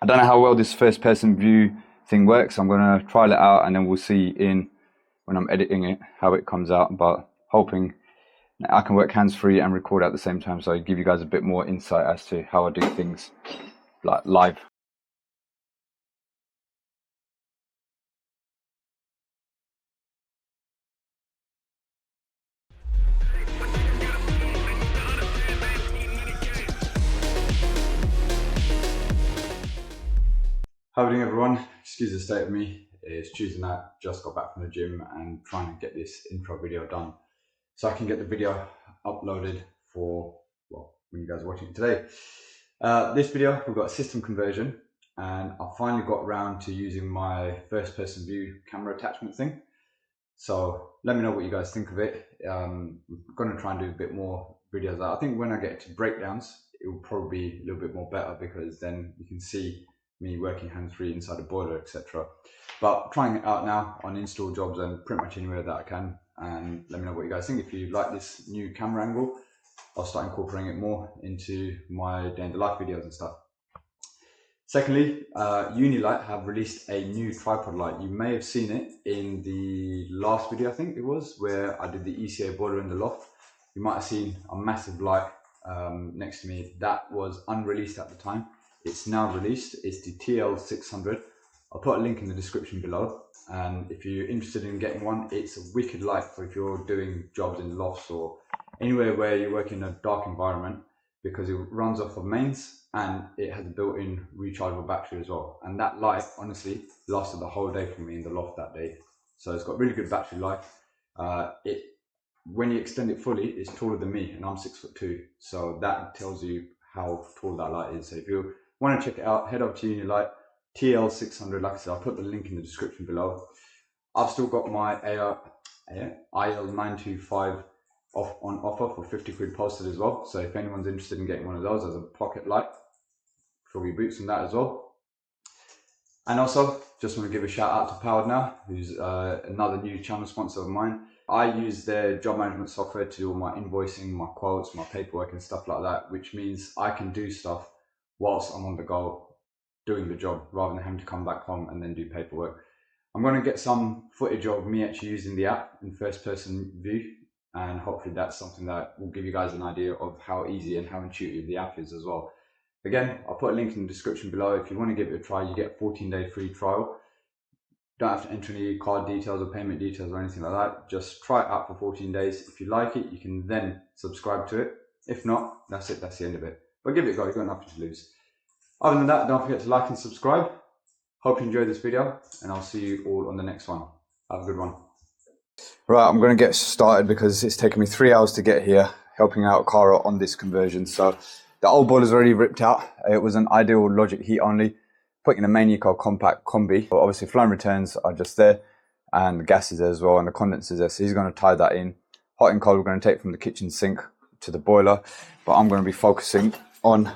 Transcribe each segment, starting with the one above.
I don't know how well this first person view thing works. I'm going to trial it out and then we'll see when I'm editing it how it comes out, but hoping I can work hands-free and record at the same time, so I give you guys a bit more insight as to how I do things like live. How are you doing, everyone? Excuse the state of me. It's Tuesday night, just got back from the gym and trying to get this intro video done so I can get the video uploaded for, well, when you guys are watching it today. This video, we've got a system conversion, and I finally got around to using my first person view camera attachment thing. So let me know what you guys think of it. I'm going to try and do a bit more videos. I think when I get to breakdowns, it will probably be a little bit more better, because then you can see me working hands-free inside a boiler, etc. But trying it out now on install jobs and pretty much anywhere that I can. And let me know what you guys think. If you like this new camera angle, I'll start incorporating it more into my day in the life videos and stuff. Secondly, Unilite have released a new tripod light. You may have seen it in the last video, I think it was, where I did the ECA boiler in the loft. You might have seen a massive light next to me. That was unreleased at the time. It's now released. It's the TL-6000. I'll put a link in the description below. And if you're interested in getting one, it's a wicked light for if you're doing jobs in lofts or anywhere where you work in a dark environment, because it runs off of mains and it has a built-in rechargeable battery as well. And that light, honestly, lasted the whole day for me in the loft that day. So it's got really good battery life. When you extend it fully, it's taller than me, and I'm 6'2". So that tells you how tall that light is. So if you want to check it out, head over to Unilite TL-6000. Like I said, I'll put the link in the description below. I've still got my IL-925R on offer for 50 quid posted as well. So if anyone's interested in getting one of those as a pocket light, throw your boots on that as well. And also, just want to give a shout out to Powered Now, who's another new channel sponsor of mine. I use their job management software to do all my invoicing, my quotes, my paperwork and stuff like that, which means I can do stuff whilst I'm on the go doing the job, rather than having to come back home and then do paperwork. I'm going to get some footage of me actually using the app in first person view, and hopefully that's something that will give you guys an idea of how easy and how intuitive the app is as well. Again, I'll put a link in the description below. If you want to give it a try, you get a 14-day free trial. Don't have to enter any card details or payment details or anything like that. Just try it out for 14 days. If you like it, you can then subscribe to it. If not, that's it. That's the end of it. But give it a go. You've got nothing to lose. Other than that, don't forget to like and subscribe. Hope you enjoyed this video, and I'll see you all on the next one. Have a good one. Right, I'm going to get started because it's taken me 3 hours to get here, helping out Cara on this conversion. So the old boiler's already ripped out. It was an ideal logic heat only, putting in a main eco compact combi. But obviously flame returns are just there, and the gas is there as well, and the condenser's there. So he's going to tie that in. Hot and cold we're going to take from the kitchen sink to the boiler, but I'm going to be focusing on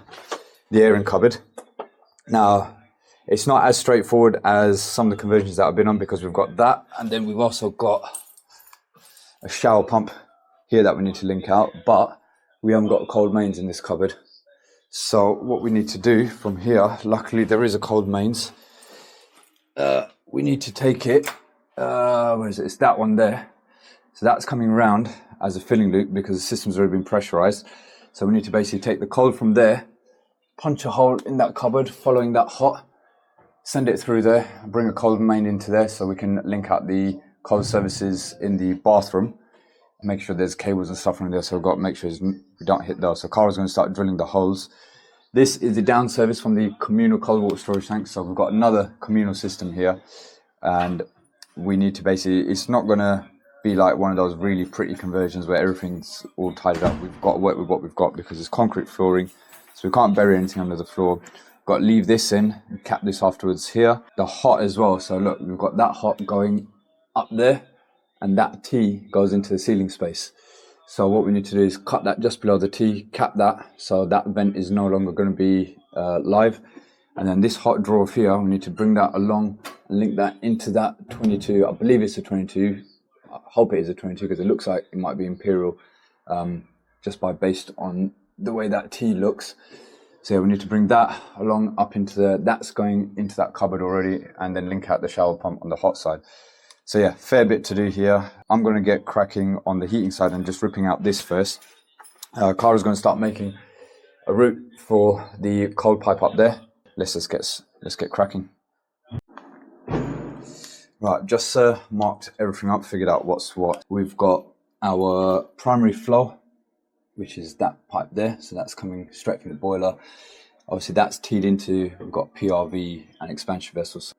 the airing cupboard. Now, it's not as straightforward as some of the conversions that I've been on, because we've got that, and then we've also got a shower pump here that we need to link out, but we haven't got cold mains in this cupboard. So what we need to do from here, luckily there is a cold mains. We need to take it, where is it? It's that one there. So that's coming around as a filling loop because the system's already been pressurized. So we need to basically take the cold from there, punch a hole in that cupboard following that hot, send it through there, bring a cold main into there so we can link out the cold services in the bathroom, make sure there's cables and stuff in there, so we've got to make sure we don't hit those. So Cara's going to start drilling the holes. This is the down service from the communal cold water storage tank, so we've got another communal system here, and we need to basically, it's not going to be like one of those really pretty conversions where everything's all tied up. We've got to work with what we've got because it's concrete flooring, so we can't bury anything under the floor. Got to leave this in and cap this afterwards here. The hot as well, so look, we've got that hot going up there, and that T goes into the ceiling space. So what we need to do is cut that just below the T, cap that, so that vent is no longer going to be live. And then this hot drawer here, we need to bring that along and link that into that 22. I believe it's a 22. I hope it is a 22 because it looks like it might be imperial, just based on the way that T looks. So yeah, we need to bring that along up into that's going into that cupboard already, and then link out the shower pump on the hot side. So yeah, fair bit to do here. I'm going to get cracking on the heating side and just ripping out this first. Kara's going to start making a route for the cold pipe up there. Let's get cracking. Right, just marked everything up, figured out what's what. We've got our primary flow, which is that pipe there. So that's coming straight from the boiler. Obviously that's teed into, we've got PRV and expansion vessels.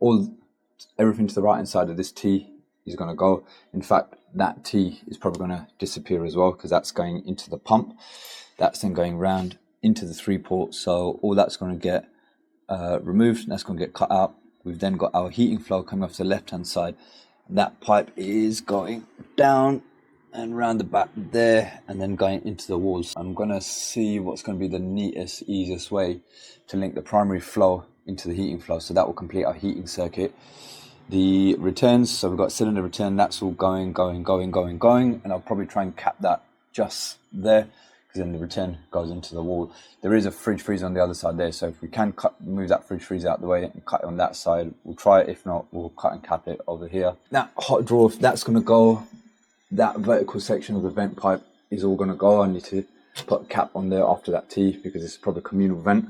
Everything to the right hand side of this T is going to go. In fact, that T is probably going to disappear as well, because that's going into the pump. That's then going round into the 3-port. So all that's going to get removed, that's going to get cut out. We've then got our heating flow coming off the left hand side. That pipe is going down and round the back there, and then going into the walls. I'm going to see what's going to be the neatest, easiest way to link the primary flow into the heating flow. So that will complete our heating circuit. The returns, so we've got cylinder return, that's all going, and I'll probably try and cap that just there, because then the return goes into the wall. There is a fridge freezer on the other side there, so if we can move that fridge freezer out the way and cut it on that side, we'll try it. If not, we'll cut and cap it over here. That hot drawer, that's going to go. That vertical section of the vent pipe is all going to go. I need to put a cap on there after that T, because it's probably communal vent.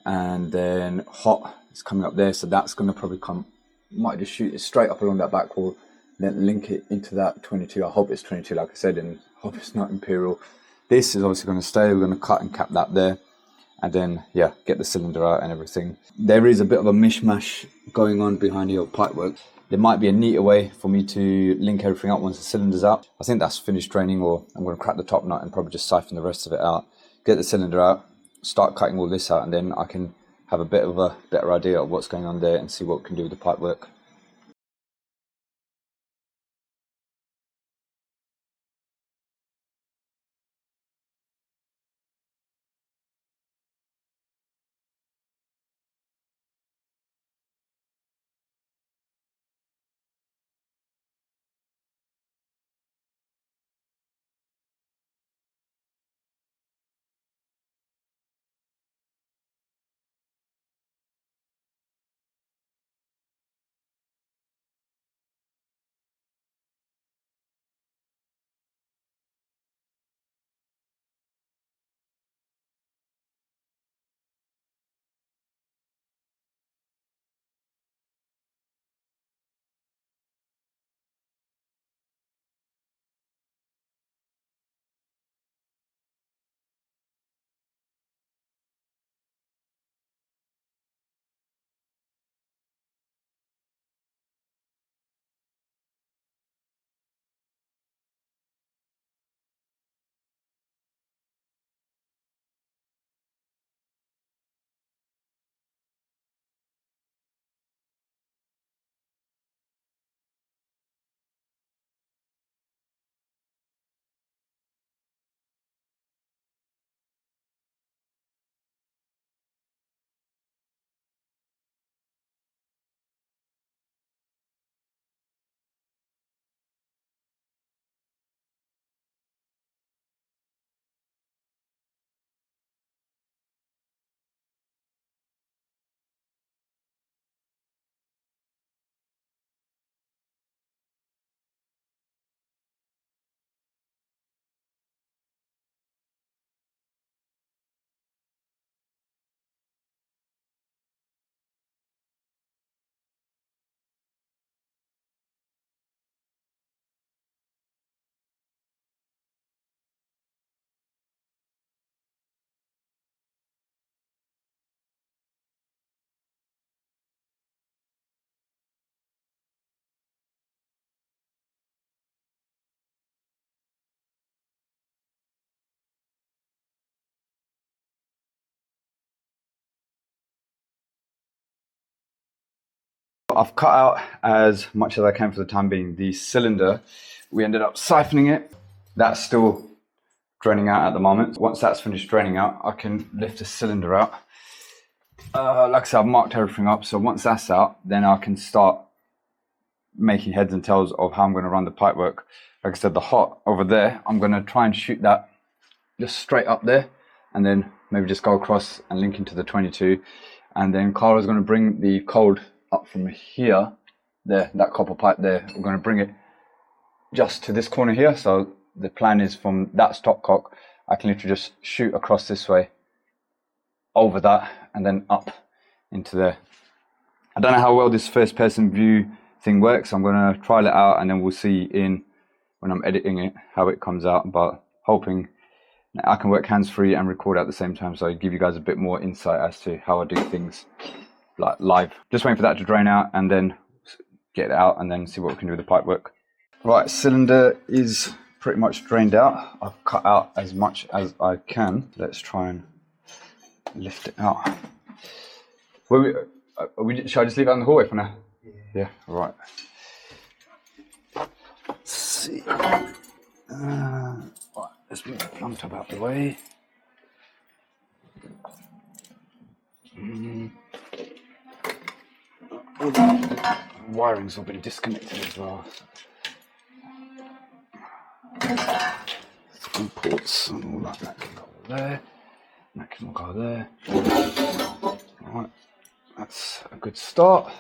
And then hot is coming up there, so that's going to probably come, might just shoot it straight up along that back wall, then link it into that 22. I hope it's 22, like I said, and I hope it's not imperial. This is obviously going to stay. We're going to cut and cap that there, and then yeah, get the cylinder out and everything. There is a bit of a mishmash going on behind here of pipework. There might be a neater way for me to link everything up once the cylinder's out. I think that's finished draining, or I'm going to crack the top nut and probably just siphon the rest of it out, get the cylinder out, start cutting all this out, and then I can have a bit of a better idea of what's going on there and see what we can do with the pipework. I've cut out as much as I can for the time being. The cylinder, we ended up siphoning it. That's still draining out at the moment. Once that's finished draining out, I can lift the cylinder out. Like I said, I've marked everything up, so once that's out, then I can start making heads and tails of how I'm going to run the pipework. Like I said, the hot over there, I'm going to try and shoot that just straight up there, and then maybe just go across and link into the 22, and then Cara's going to bring the cold up from here, there, that copper pipe there. We're going to bring it just to this corner here. So the plan is from that stopcock, I can literally just shoot across this way, over that, and then up into there. I don't know how well this first person view thing works. I'm going to trial it out, and then we'll see when I'm editing it how it comes out, but hoping I can work hands-free and record at the same time, so I give you guys a bit more insight as to how I do things like live. Just waiting for that to drain out and then get it out and then see what we can do with the pipe work. Right, cylinder is pretty much drained out. I've cut out as much as I can. Let's try and lift it out. Should I just leave it on the hallway for now? Yeah, right. Let's see. Right, let's move the plumb top out of the way. All the wiring's all been disconnected as well. Screw ports and all that can go there. That can go there. Alright, that's a good start.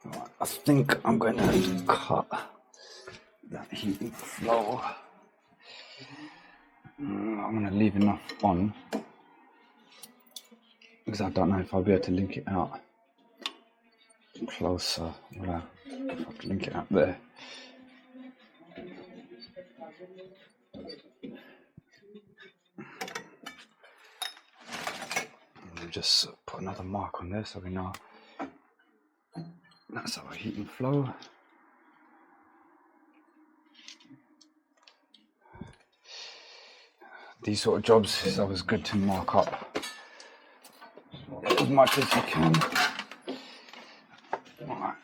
Right, I think I'm going to cut that heating flow. I'm going to leave enough on because I don't know if I'll be able to link it out closer. Well, I have to link it out there. I'll just put another mark on there so we know that's our heating flow. These sort of jobs is always good to mark up as much as you can. Right.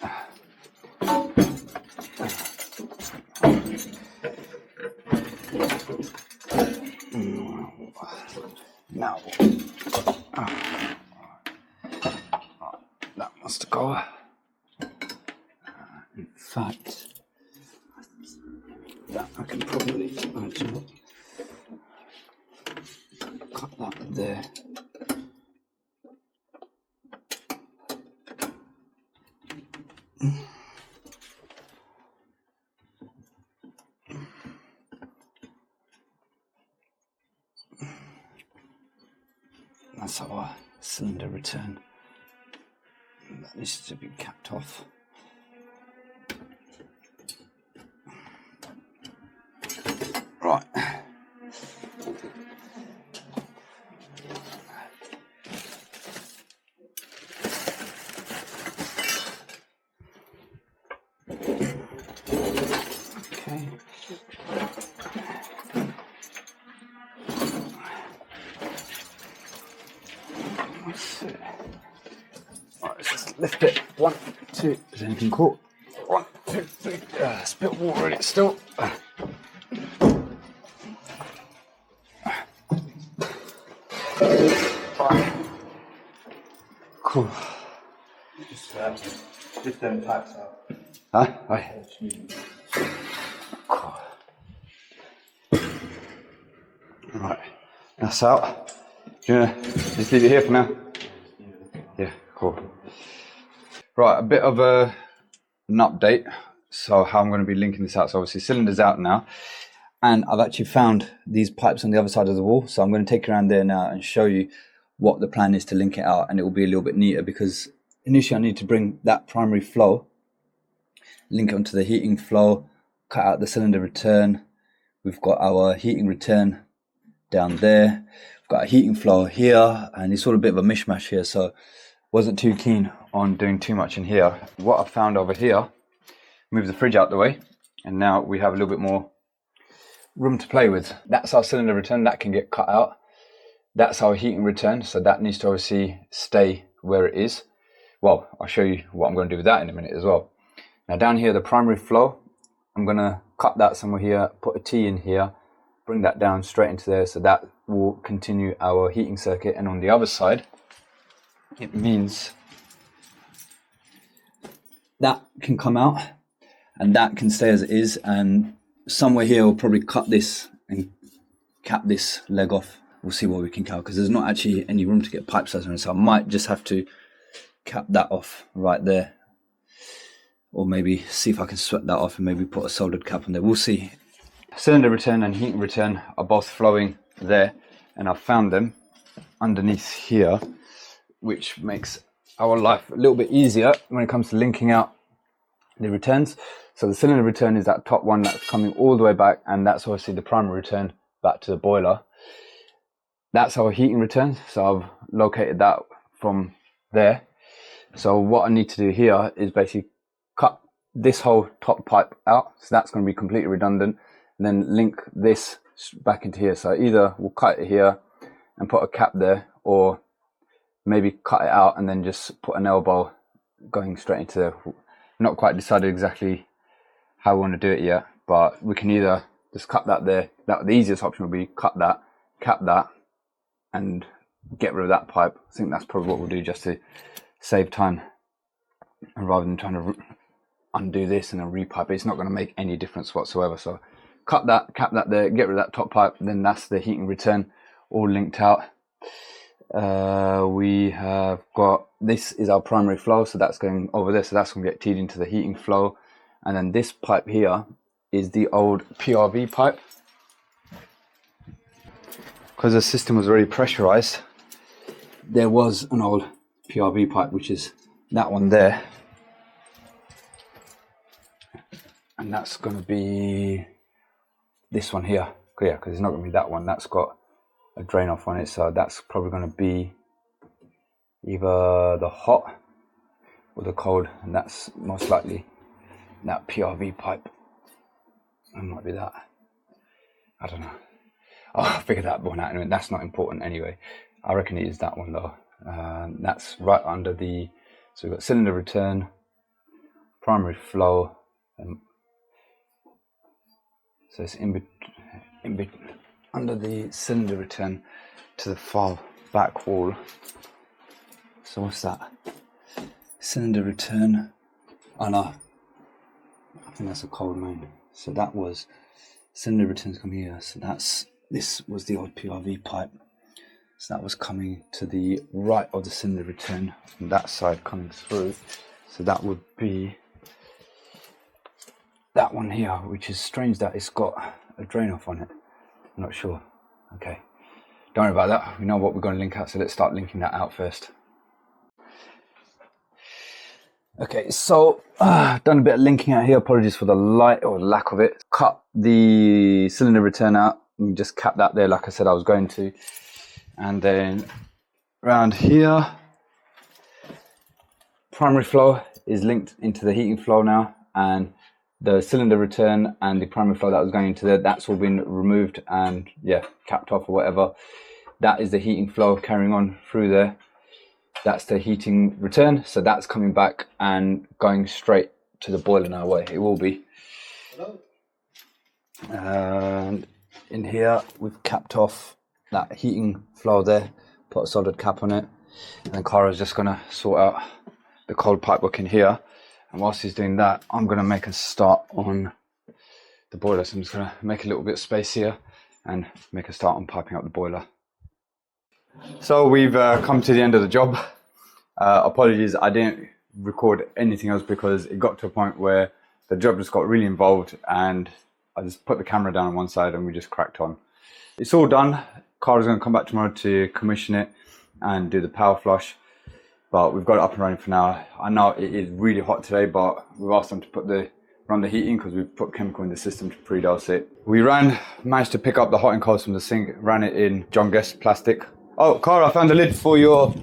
Now, that must go. In fact, that I can probably imagine. Cut that there. That's our cylinder return. That needs to be capped off. Right. Okay. Right, let's just lift it. 1, 2. Is anything caught? 1, 2, 3. It's a bit of water in it still. Right. Cool. Just lift them pipes out. Huh? Aye. Cool. Right, that's out. Do you wanna just leave it here for now? Yeah, cool. Right, a bit of an update. So how I'm going to be linking this out. So obviously cylinder's out now, and I've actually found these pipes on the other side of the wall. So I'm going to take you around there now and show you what the plan is to link it out, and it will be a little bit neater because initially I need to bring that primary flow, link it onto the heating flow, cut out the cylinder return. We've got our heating return down there. We've got a heating flow here, and it's sort of a bit of a mishmash here, so wasn't too keen on doing too much in here. What I've found over here, move the fridge out the way, and now we have a little bit more room to play with. That's our cylinder return, that can get cut out. That's our heating return, so that needs to obviously stay where it is. Well, I'll show you what I'm going to do with that in a minute as well. Now down here, the primary flow, I'm going to cut that somewhere here, put a T in here, bring that down straight into there, so that will continue our heating circuit. And on the other side, it means that can come out and that can stay as it is, and somewhere here we'll probably cut this and cap this leg off. We'll see what we can cut, because there's not actually any room to get pipe size on it, so I might just have to cap that off right there, or maybe see if I can sweat that off and maybe put a soldered cap on there. We'll see. Cylinder return and heating return are both flowing there, and I've found them underneath here, which makes our life a little bit easier when it comes to linking out the returns. So the cylinder return is that top one that's coming all the way back, and that's obviously the primary return back to the boiler. That's our heating return, so I've located that from there. So what I need to do here is basically cut this whole top pipe out, so that's going to be completely redundant, and then link this back into here. So either we'll cut it here and put a cap there, or maybe cut it out and then just put an elbow going straight into there. Not quite decided exactly how we want to do it yet, but we can either just cut that there. The easiest option would be cut that, cap that, and get rid of that pipe. I think that's probably what we'll do, just to save time, and rather than trying to undo this and then repipe it, it's not going to make any difference whatsoever. So cut that, cap that there, get rid of that top pipe, then that's the heating return all linked out. We have got, this is our primary flow, so that's going over there, so that's going to get teed into the heating flow. And then this pipe here is the old PRV pipe. Because the system was already pressurized, there was an old PRV pipe, which is that one there, and that's going to be this one here. Yeah, because it's not going to be that one, that's got a drain off on it, so that's probably going to be either the hot or the cold, and that's most likely that PRV pipe. It might be that, I don't know. I'll figure that one out anyway. That's not important anyway. I reckon it is that one though. That's right under the, so we've got cylinder return, primary flow, and so it's under the cylinder return to the far back wall. So what's that? Cylinder return. Oh no, I think that's a cold main. So that was cylinder returns coming here. So this was the old PRV pipe. So that was coming to the right of the cylinder return from that side coming through. So that would be that one here, which is strange that it's got a drain off on it. I'm not sure. Okay, don't worry about that. We know what we're going to link out, so let's start linking that out first. Okay, so done a bit of linking out here. Apologies for the light or lack of it. Cut the cylinder return out and just cap that there like I said I was going to. And then around here, primary flow is linked into the heating flow now, and the cylinder return and the primary flow that was going into there, that's all been removed and yeah, capped off or whatever. That is the heating flow carrying on through there. That's the heating return, so that's coming back and going straight to the boiler now. Way it will be. Hello. And in here we've capped off that heating flow there, put a soldered cap on it, and then Cara's just gonna sort out the cold pipe work in here. And whilst he's doing that, I'm gonna make a start on the boiler. So I'm just gonna make a little bit of space here and make a start on piping up the boiler. So we've come to the end of the job. Apologies, I didn't record anything else because it got to a point where the job just got really involved and I just put the camera down on one side and we just cracked on. It's all done. Cara's going to come back tomorrow to commission it and do the power flush, but we've got it up and running for now. I know it is really hot today, but we've asked them to run the heating because we've put chemical in the system to pre-dose it. We managed to pick up the hot and cold from the sink, ran it in John Guest plastic. Oh, Cara, I found a lid for your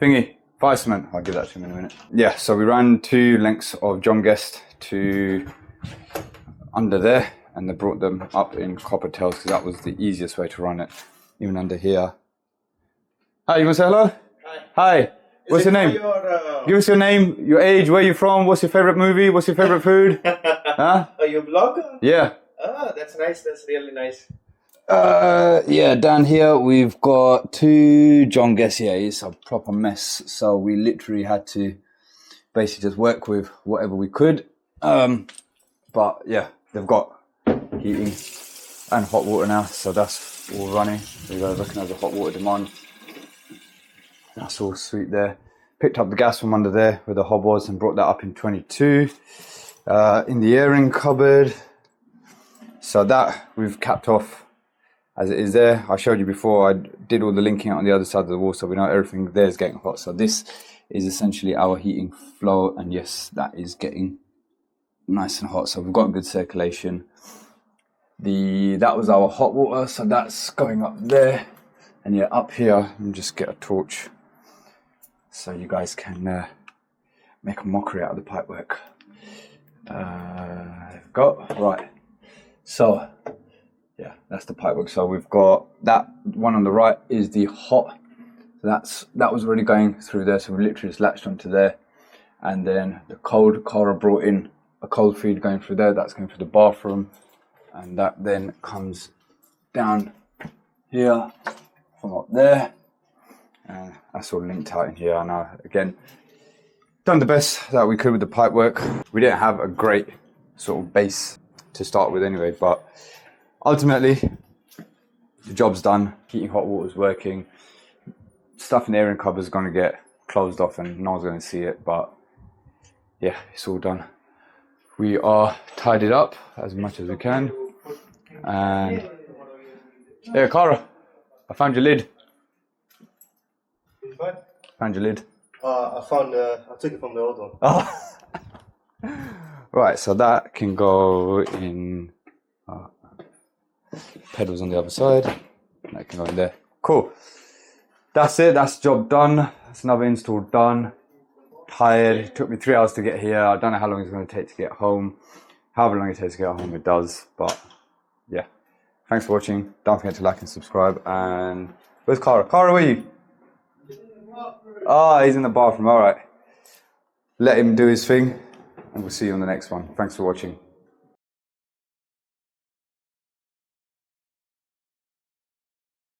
thingy, fire cement. I'll give that to him in a minute. Yeah, so we ran 2 lengths of John Guest to under there, and they brought them up in copper tails because that was the easiest way to run it, even under here. Hi, you want to say hello? Hi. Hi. What's your name? Give us your name, your age, where you're from, what's your favorite movie, what's your favorite food? Huh? Are you a blogger? Yeah. Ah, that's nice. That's really nice. Yeah, down here we've got 2 John Guest. Yeah, it's a proper mess. So we literally had to basically just work with whatever we could. But yeah, they've got heating and hot water now, so that's all running. So you guys recognize the hot water demand. That's all sweet there. Picked up the gas from under there where the hob was and brought that up in 22. In the airing cupboard. So that we've capped off as it is there. I showed you before, I did all the linking on the other side of the wall, so we know everything there is getting hot. So this is essentially our heating flow, and yes, that is getting nice and hot. So we've got good circulation. That was our hot water, so that's going up there. And yeah, up here, let me just get a torch so you guys can make a mockery out of the pipework. Got right. So yeah, that's the pipework. So we've got that one on the right is the hot. So that was already going through there. So we literally just latched onto there, and then the cold. Cara brought in a cold feed going through there. That's going through the bathroom, and that then comes down here from up there, and that's all linked out in here. And again, done the best that we could with the pipework. We didn't have a great sort of base to start with anyway, but ultimately the job's done. Heating hot water is working. Stuff in the airing cupboard is going to get closed off and no one's going to see it, but yeah, it's all done. We are tied it up as much as we can, and yeah, Cara, I found your lid. What? Found your lid. I took it from the old one. Oh. Right, so that can go in pedals on the other side. That can go in there. Cool. That's it. That's the job done. That's another install done. Tired. It took me 3 hours to get here. I don't know how long it's going to take to get home. However long it takes to get home, it does. But yeah. Thanks for watching. Don't forget to like and subscribe. And where's Cara? Cara, where are you? Oh, he's in the bathroom. All right. Let him do his thing, and we'll see you on the next one. Thanks for watching.